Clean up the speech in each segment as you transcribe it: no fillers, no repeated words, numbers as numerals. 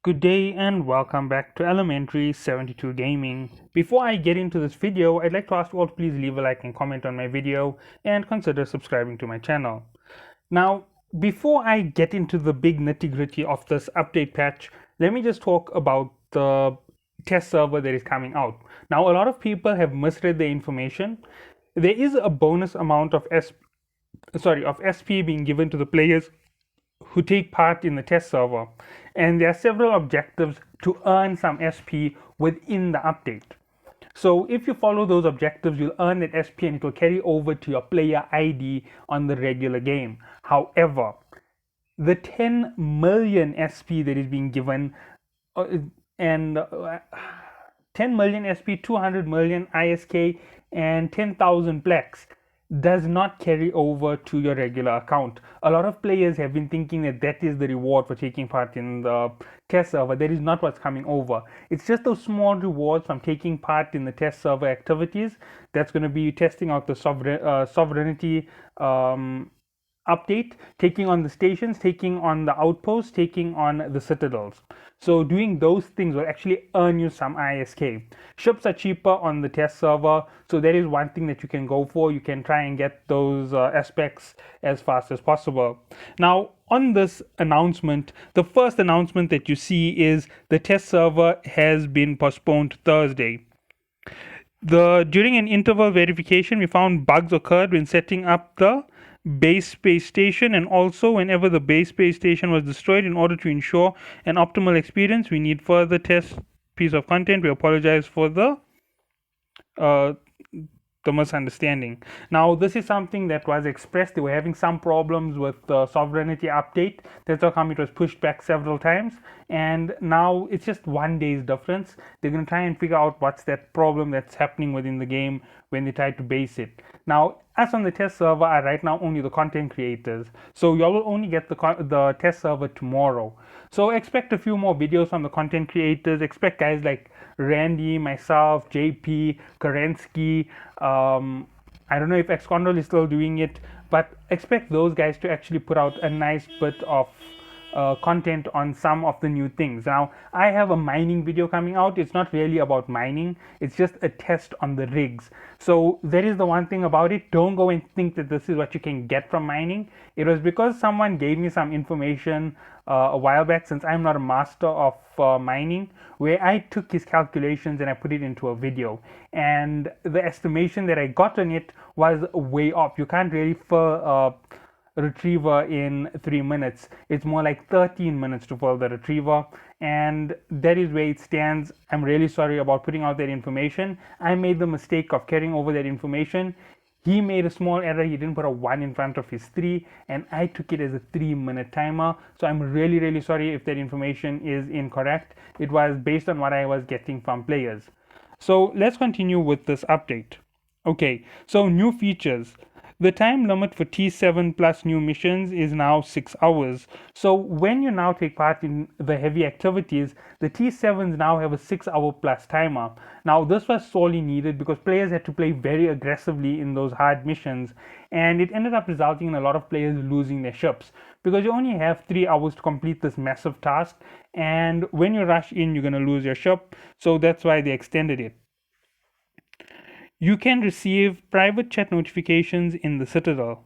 Good day and welcome back to Elementary 72 Gaming. Before I get into this video, I'd like to ask you all to please leave a like and comment on my video and consider subscribing to my channel. Now, before I get into the big nitty-gritty of this update patch, let me just talk about the test server that is coming out. Now, a lot of people have misread the information. There is a bonus amount of SP being given to the players who take part in the test server, and there are several objectives to earn some SP within the update. So if you follow those objectives, you'll earn that SP and it will carry over to your player ID on the regular game. However, the 10 million SP that is being given and 10 million SP, 200 million ISK, and 10,000 Plex does not carry over to your regular account. A lot of players have been thinking that that is the reward for taking part in the test server. That is not what's coming over. It's just those small rewards from taking part in the test server activities that's going to be testing out the sovereignty update, taking on the stations, taking on the outposts, taking on the citadels. So doing those things will actually earn you some ISK. Ships are cheaper on the test server, so that is one thing that you can go for. You can try and get those aspects as fast as possible. Now, on this announcement, the first announcement that you see is the test server has been postponed to Thursday. During an interval verification, we found bugs occurred when setting up the base space station, and also whenever the base space station was destroyed. In order to ensure an optimal experience, we need further test piece of content. We apologize for uh, the misunderstanding. Now, this is something that was expressed. They were having some problems with the sovereignty update. That's how come it was pushed back several times, and now it's just one day's difference. They're going to try and figure out what's that problem that's happening within the game when they try to base it. Now, us on the test server are right now only the content creators, so y'all will only get the test server tomorrow. So expect a few more videos from the content creators. Expect guys like Randy, myself, JP, Kerensky. I don't know if Xcontrol is still doing it, but expect those guys to actually put out a nice bit of content on some of the new things. Now, I have a mining video coming out. It's not really about mining, it's just a test on the rigs. So that is the one thing about it. Don't go and think that this is what you can get from mining. It was because someone gave me some information a while back, since I'm not a master of mining, where I took his calculations and I put it into a video, and the estimation that I got on it was way off. You can't really fill a retriever in 3 minutes. It's more like 13 minutes to fill the retriever, and that is where it stands. I'm really sorry about putting out that information. I made the mistake of carrying over that information. He made a small error. He didn't put a 1 in front of his 3, and I took it as a 3-minute timer. So I'm really sorry if that information is incorrect. It was based on what I was getting from players. So let's continue with this update. Okay, so new features. The time limit for T7 plus new missions is now 6 hours. So when you now take part in the heavy activities, the T7s now have a 6-hour plus timer. Now, this was sorely needed because players had to play very aggressively in those hard missions, and it ended up resulting in a lot of players losing their ships because you only have 3 hours to complete this massive task, and when you rush in, you're going to lose your ship. So that's why they extended it. You can receive private chat notifications in the Citadel.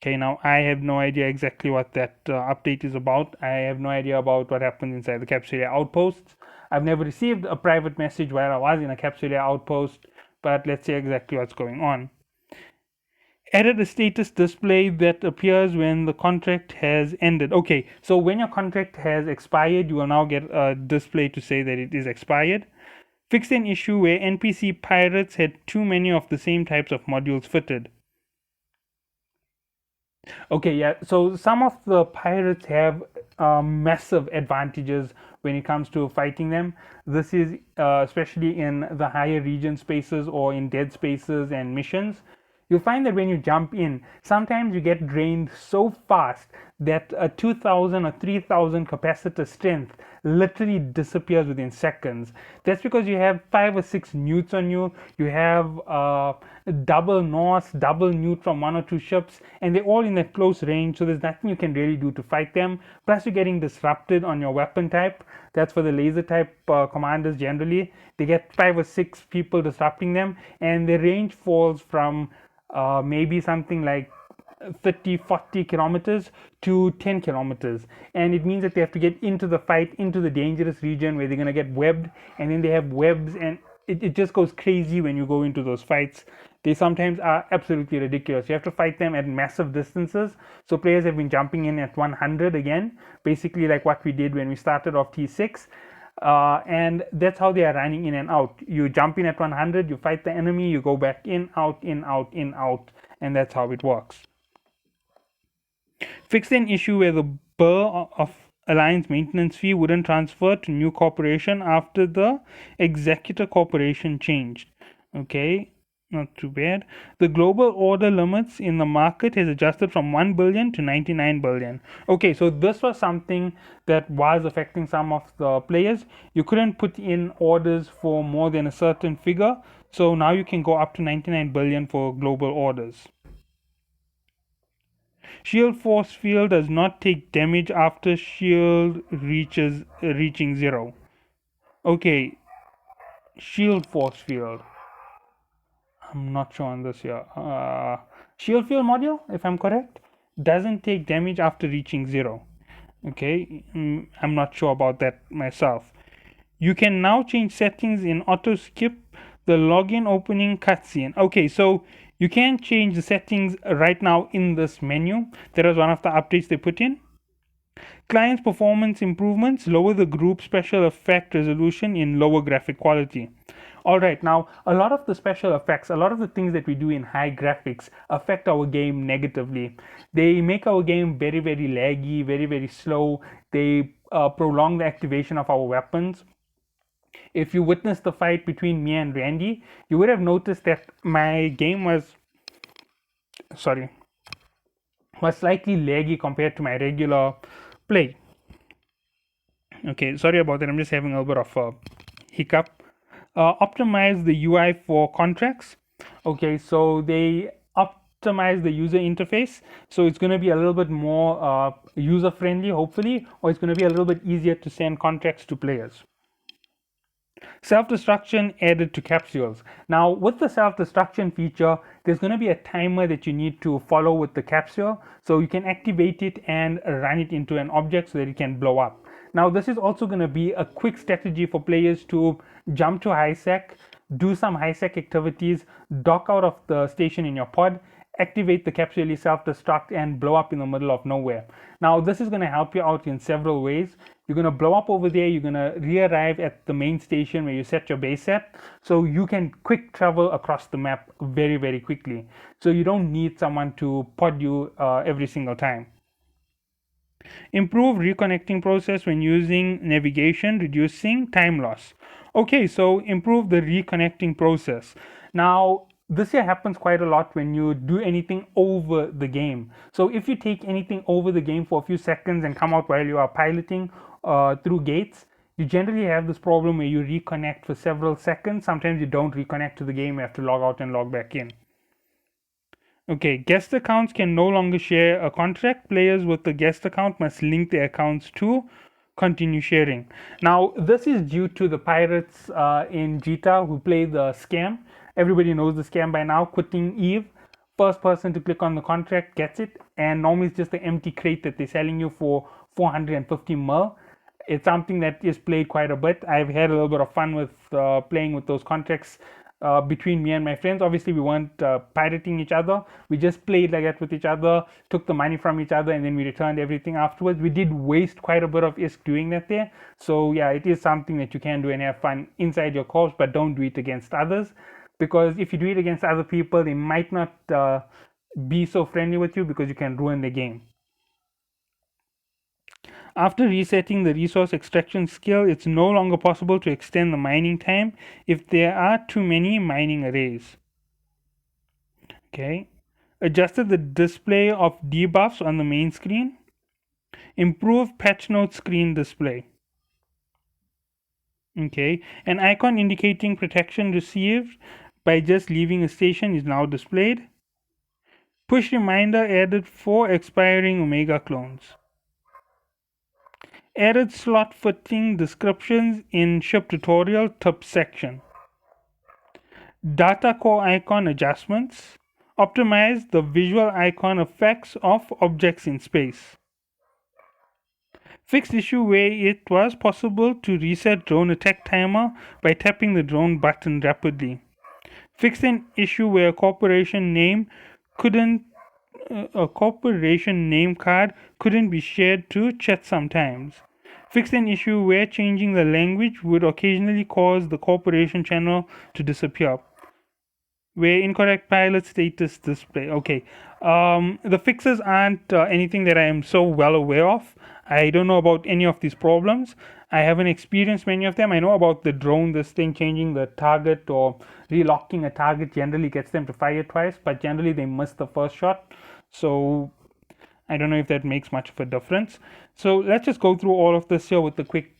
Okay, now I have no idea exactly what that update is about. I have no idea about what happens inside the Capsulia outposts. I've never received a private message while I was in a Capsulia outpost, but let's see exactly what's going on. Added a status display that appears when the contract has ended. Okay, so when your contract has expired, you will now get a display to say that it is expired. Fixed an issue where NPC pirates had too many of the same types of modules fitted. Okay, yeah, so some of the pirates have massive advantages when it comes to fighting them. This is especially in the higher region spaces or in dead spaces and missions. You'll find that when you jump in, sometimes you get drained so fast that a 2000 or 3000 capacitor strength literally disappears within seconds. That's because you have 5 or 6 newts on you. You have double NOS, double newt from 1 or 2 ships, and they're all in that close range, so there's nothing you can really do to fight them. Plus you're getting disrupted on your weapon type. That's for the laser type commanders. Generally they get 5 or 6 people disrupting them, and their range falls from maybe something like 30-40 kilometers to 10 kilometers, and it means that they have to get into the fight, into the dangerous region where they're going to get webbed, and then they have webs, and it just goes crazy when you go into those fights. They sometimes are absolutely ridiculous. You have to fight them at massive distances, so players have been jumping in at 100 again, basically like what we did when we started off T6. And that's how they are running in and out. You jump in at 100, you fight the enemy, you go back in, out, in, out, in, out, and that's how it works. Fixed an issue where the Burr of Alliance maintenance fee wouldn't transfer to new corporation after the executor corporation changed. Okay, not too bad. The global order limits in the market has adjusted from 1 billion to 99 billion. Okay, so this was something that was affecting some of the players. You couldn't put in orders for more than a certain figure, so now you can go up to 99 billion for global orders. Shield force field does not take damage after shield reaching 0. Okay, shield force field. I'm not sure on this here. Shield field module, if I'm correct, doesn't take damage after reaching 0. Okay, I'm not sure about that myself. You can now change settings in auto skip the login opening cutscene. Okay, so you can change the settings right now in this menu. That was one of the updates they put in. Client's performance improvements lower the group special effect resolution in lower graphic quality. Alright, now a lot of the special effects, a lot of the things that we do in high graphics affect our game negatively. They make our game very, very laggy, very, very slow. They prolong the activation of our weapons. If you witnessed the fight between me and Randy, you would have noticed that my game was slightly laggy compared to my regular play. Okay, sorry about that. I'm just having a little bit of a hiccup. Optimize the UI for contracts. Okay, so they optimize the user interface, so it's going to be a little bit more user friendly, hopefully, or it's going to be a little bit easier to send contracts to players. Self-destruction added to capsules. Now with the self-destruction feature, there's going to be a timer that you need to follow with the capsule, so you can activate it and run it into an object so that it can blow up. Now this is also going to be a quick strategy for players to jump to high sec, do some high sec activities, dock out of the station in your pod, activate the capsule self-destruct, and blow up in the middle of nowhere. Now this is going to help you out in several ways. You're going to blow up over there, you're going to re-arrive at the main station where you set your base at, so you can quick travel across the map very, very quickly. So you don't need someone to pod you every single time. Improve reconnecting process when using navigation, reducing time loss. Okay, so improve the reconnecting process. Now this here happens quite a lot when you do anything over the game. So if you take anything over the game for a few seconds and come out while you are piloting through gates, you generally have this problem where you reconnect for several seconds. Sometimes you don't reconnect to the game, you have to log out and log back in. Okay, guest accounts can no longer share a contract. Players with the guest account must link their accounts to continue sharing. Now this is due to the pirates in Jita who play the scam. Everybody knows the scam by now. Quitting Eve, first person to click on the contract gets it, and normally it's just an empty crate that they're selling you for 450 mil. It's something that is played quite a bit. I've had a little bit of fun with playing with those contracts between me and my friends. Obviously we weren't pirating each other, we just played like that with each other, took the money from each other, and then we returned everything afterwards. We did waste quite a bit of ISK doing that there. So yeah, it is something that you can do and have fun inside your corps, but don't do it against others, because if you do it against other people, they might not be so friendly with you because you can ruin the game. After resetting the resource extraction skill, it's no longer possible to extend the mining time if there are too many mining arrays. Okay. Adjusted the display of debuffs on the main screen. Improve patch note screen display. Okay, an icon indicating protection received by just leaving a station is now displayed. Push reminder added for expiring Omega clones. Added slot fitting descriptions in ship tutorial tip section. Data core icon adjustments. Optimize the visual icon effects of objects in space. Fixed issue where it was possible to reset drone attack timer by tapping the drone button rapidly. Fixed an issue where a corporation name card couldn't be shared to chat sometimes. Fixed an issue where changing the language would occasionally cause the corporation channel to disappear. Where incorrect pilot status display. Okay, the fixes aren't anything that I am so well aware of. I don't know about any of these problems. I haven't experienced many of them. I know about the drone, this thing changing the target or relocking a target generally gets them to fire twice, but generally they miss the first shot. So I don't know if that makes much of a difference. So let's just go through all of this here with the quick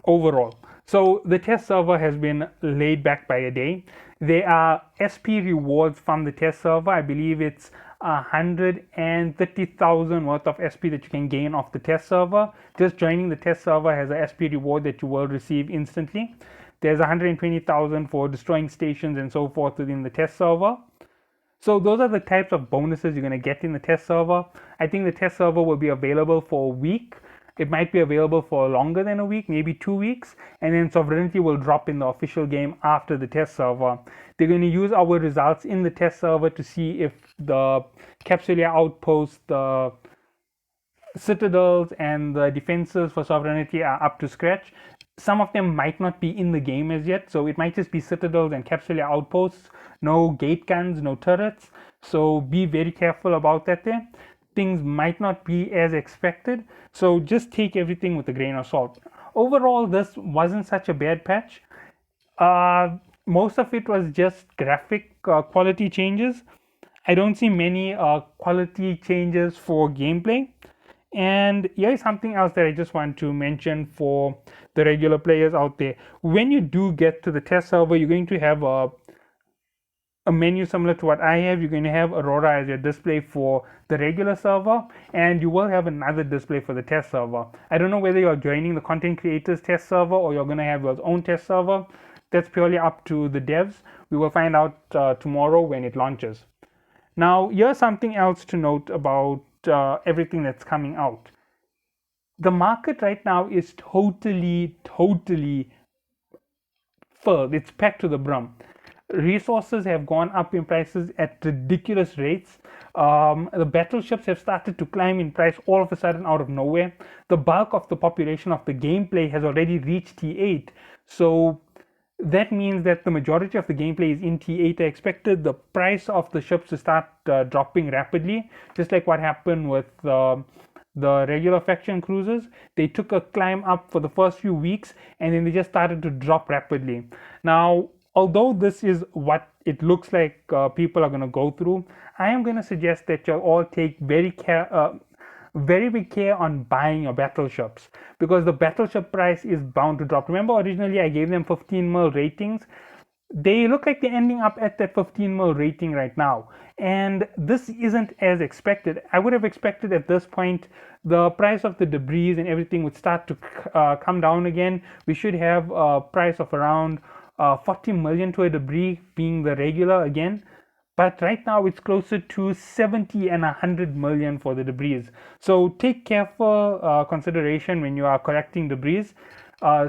overall. So the test server has been laid back by a day. There are SP rewards from the test server. I believe it's 130,000 worth of SP that you can gain off the test server. Just joining the test server has a SP reward that you will receive instantly. There's 120,000 for destroying stations and so forth within the test server. So those are the types of bonuses you're going to get in the test server. I think the test server will be available for a week. It might be available for longer than a week, maybe 2 weeks, and then Sovereignty will drop in the official game after the test server. They're going to use our results in the test server to see if the Capsulia outposts, the citadels, and the defenses for Sovereignty are up to scratch. Some of them might not be in the game as yet, so it might just be citadels and Capsulia outposts, no gate guns, no turrets. So be very careful about that there. Things might not be as expected, so just take everything with a grain of salt. Overall, this wasn't such a bad patch. Most of it was just graphic quality changes. I don't see many quality changes for gameplay. And here's something else that I just want to mention for the regular players out there. When you do get to the test server, you're going to have a menu similar to what I have. You're going to have Aurora as your display for the regular server, and you will have another display for the test server. I don't know whether you're joining the content creators test server or you're going to have your own test server. That's purely up to the devs. We will find out tomorrow when it launches. Now, here's something else to note about everything that's coming out. The market right now is totally filled. It's packed to the brim. Resources have gone up in prices at ridiculous rates. The battleships have started to climb in price all of a sudden out of nowhere. The bulk of the population of the gameplay has already reached T8. So that means that the majority of the gameplay is in T8. I expected the price of the ships to start dropping rapidly, just like what happened with the regular faction cruisers. They took a climb up for the first few weeks and then they just started to drop rapidly. Now, although this is what it looks like people are going to go through, I am going to suggest that you all take very big care on buying your battleships, because the battleship price is bound to drop. Remember, originally I gave them 15 mil ratings. They look like they're ending up at that 15 mil rating right now, and this isn't as expected. I would have expected at this point the price of the debris and everything would start to come down again. We should have a price of around 40 million to a debris being the regular again, but right now it's closer to 70 and 100 million for the debris. So take careful consideration when you are collecting debris.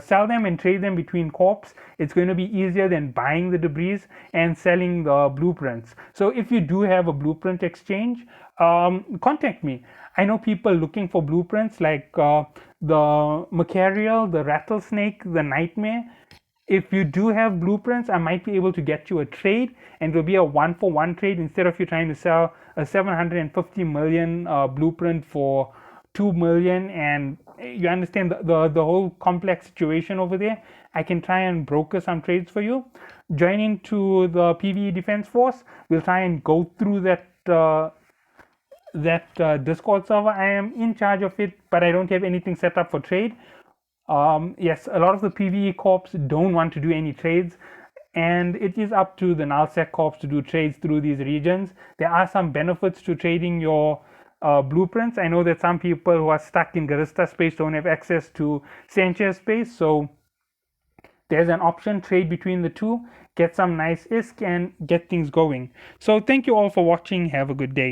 Sell them and trade them between corps. It's going to be easier than buying the debris and selling the blueprints. So if you do have a blueprint exchange, contact me. I know people looking for blueprints like the Macarial, the Rattlesnake, the Nightmare. If you do have blueprints, I might be able to get you a trade, and it will be a 1-for-1 trade instead of you trying to sell a 750 million blueprint for 2 million. And you understand the whole complex situation over there. I can try and broker some trades for you. Join into the PvE Defense Force. We'll try and go through that that Discord server. I am in charge of it, but I don't have anything set up for trade. Yes, a lot of the PvE corps don't want to do any trades, and it is up to the nullsec corps to do trades through these regions. There are some benefits to trading your blueprints. I know that some people who are stuck in Garista space don't have access to Sanchez space, so there's an option, trade between the two, get some nice ISK and get things going. So thank you all for watching. Have a good day.